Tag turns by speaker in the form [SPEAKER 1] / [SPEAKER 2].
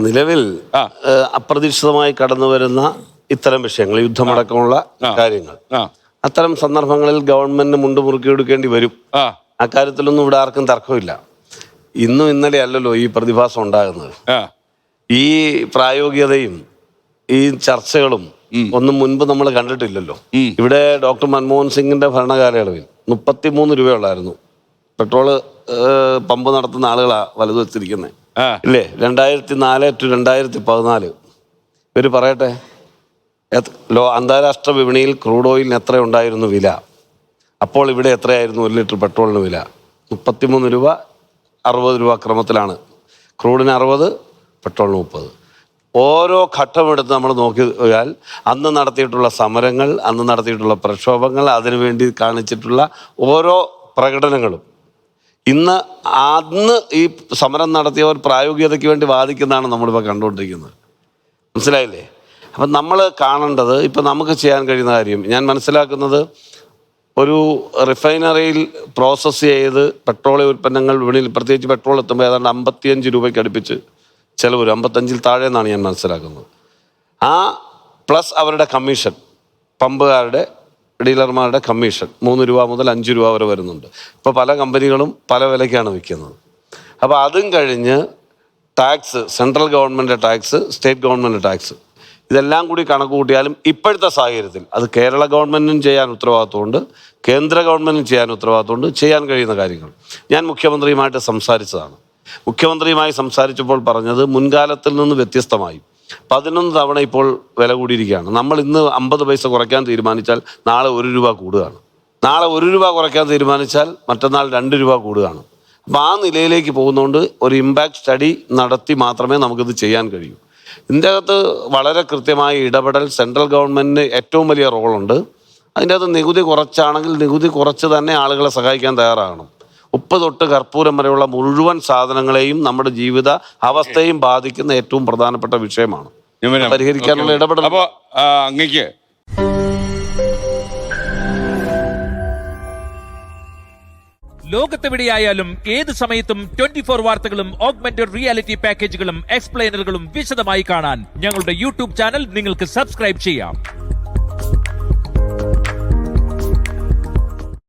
[SPEAKER 1] നിലവിൽ അപ്രതീക്ഷിതമായി കടന്നു വരുന്ന ഇത്തരം വിഷയങ്ങൾ, യുദ്ധമടക്കമുള്ള കാര്യങ്ങൾ, അത്തരം സന്ദർഭങ്ങളിൽ ഗവൺമെന്റിന് മുണ്ടുമുറുക്കി എടുക്കേണ്ടി വരും. അക്കാര്യത്തിലൊന്നും ഇവിടെ ആർക്കും തർക്കമില്ല. ഇന്നും ഇന്നലെ അല്ലല്ലോ ഈ പ്രതിഭാസം ഉണ്ടാകുന്നത്. ഈ പ്രായോഗികതയും ഈ ചർച്ചകളും ഒന്നും മുൻപ് നമ്മൾ കണ്ടിട്ടില്ലല്ലോ. ഇവിടെ ഡോക്ടർ മൻമോഹൻ സിംഗിന്റെ ഭരണകാലയളവിൽ 33 രൂപയുള്ളായിരുന്നു പെട്രോള് പമ്പ് നടത്തുന്ന ആളുകളാ വലതുവെച്ചിരിക്കുന്നത്, ഇല്ലേ? 2004 to 2014 ഇവർ പറയട്ടെ, അന്താരാഷ്ട്ര വിപണിയിൽ ക്രൂഡ് ഓയിലിന് എത്ര ഉണ്ടായിരുന്നു വില? അപ്പോൾ ഇവിടെ എത്രയായിരുന്നു 1 ലിറ്റർ പെട്രോളിന് വില? 33 രൂപ, 60 രൂപ ക്രമത്തിലാണ്. ക്രൂഡിന് 60, പെട്രോളിന് 30. ഓരോ ഘട്ടമെടുത്ത് നമ്മൾ നോക്കിയാൽ അന്ന് നടത്തിയിട്ടുള്ള സമരങ്ങൾ, അന്ന് നടത്തിയിട്ടുള്ള പ്രക്ഷോഭങ്ങൾ, അതിനുവേണ്ടി കാണിച്ചിട്ടുള്ള ഓരോ പ്രകടനങ്ങളും അന്ന് ഈ സമരം നടത്തിയവർ പ്രായോഗികതയ്ക്ക് വേണ്ടി വാദിക്കുന്നതാണ് നമ്മളിപ്പോൾ കണ്ടുകൊണ്ടിരിക്കുന്നത്. മനസ്സിലായില്ലേ? അപ്പം നമ്മൾ കാണേണ്ടത്, ഇപ്പം നമുക്ക് ചെയ്യാൻ കഴിയുന്ന കാര്യം, ഞാൻ മനസ്സിലാക്കുന്നത്, ഒരു റിഫൈനറിയിൽ പ്രോസസ്സ് ചെയ്ത് പെട്രോളിയം ഉൽപ്പന്നങ്ങൾ വിപണിയിൽ, പ്രത്യേകിച്ച് പെട്രോൾ എത്തുമ്പോൾ ഏതാണ്ട് 55 രൂപയ്ക്ക് അടുപ്പിച്ച് ചിലവ് വരും. 55-ൽ താഴെ എന്നാണ് ഞാൻ മനസ്സിലാക്കുന്നത്. പ്ലസ് അവരുടെ കമ്മീഷൻ, പമ്പുകാരുടെ, ഡീലർമാരുടെ കമ്മീഷൻ 3 രൂപ മുതൽ 5 രൂപ വരെ വരുന്നുണ്ട്. ഇപ്പോൾ പല കമ്പനികളും പല വിലയ്ക്കാണ് വിൽക്കുന്നത്. അപ്പോൾ അതും കഴിഞ്ഞ് tax, central government tax, state government tax, ഇതെല്ലാം കൂടി കണക്ക് കൂട്ടിയാലും ഇപ്പോഴത്തെ സാഹചര്യത്തിൽ അത് കേരള ഗവൺമെൻറ്റിനും ചെയ്യാൻ ഉത്തരവാദിത്വമുണ്ട്, കേന്ദ്ര ഗവൺമെൻറ്റിനും ചെയ്യാൻ ഉത്തരവാദിത്വമുണ്ട്. ചെയ്യാൻ കഴിയുന്ന കാര്യങ്ങൾ ഞാൻ മുഖ്യമന്ത്രിയുമായിട്ട് സംസാരിച്ചതാണ്. മുഖ്യമന്ത്രിയുമായി സംസാരിച്ചപ്പോൾ പറഞ്ഞത്, മുൻകാലത്തിൽ നിന്ന് വ്യത്യസ്തമായി 11 തവണ ഇപ്പോൾ വില കൂടിയിരിക്കുകയാണ്. നമ്മൾ ഇന്ന് 50 പൈസ കുറയ്ക്കാൻ തീരുമാനിച്ചാൽ നാളെ 1 രൂപ കൂടുകയാണ്. നാളെ 1 രൂപ കുറയ്ക്കാൻ തീരുമാനിച്ചാൽ മറ്റന്നാൾ 2 രൂപ കൂടുകയാണ്. അപ്പോൾ ആ നിലയിലേക്ക് പോകുന്നതുകൊണ്ട് ഒരു ഇമ്പാക്റ്റ് സ്റ്റഡി നടത്തി മാത്രമേ നമുക്കിത് ചെയ്യാൻ കഴിയൂ. ഇതിൻ്റെ അകത്ത് വളരെ കൃത്യമായി ഇടപെടൽ സെൻട്രൽ ഗവൺമെൻറ്റിന് ഏറ്റവും വലിയ റോളുണ്ട്. അതിൻ്റെ അകത്ത് നികുതി കുറച്ചാണെങ്കിൽ നികുതി കുറച്ച് തന്നെ ആളുകളെ സഹായിക്കാൻ തയ്യാറാകണം. ഉപ്പ് തൊട്ട് കർപ്പൂരം വരെയുള്ള മുഴുവൻ സാധനങ്ങളെയും നമ്മുടെ ജീവിത അവസ്ഥയും ബാധിക്കുന്ന ഏറ്റവും പ്രധാനപ്പെട്ട വിഷയമാണ്. പരിഹരിക്കാനുള്ള ഇടപെടൽ.
[SPEAKER 2] അപ്പോൾ അങ്ങേക്ക്
[SPEAKER 3] ലോകത്തെവിടെയായാലും ഏത് സമയത്തും 24 വാർത്തകളും ഓഗ്മെന്റഡ് റിയാലിറ്റി പാക്കേജുകളും എക്സ്പ്ലെയിനറുകളും വിശദമായി കാണാൻ ഞങ്ങളുടെ യൂട്യൂബ് ചാനൽ നിങ്ങൾക്ക് സബ്സ്ക്രൈബ് ചെയ്യാം.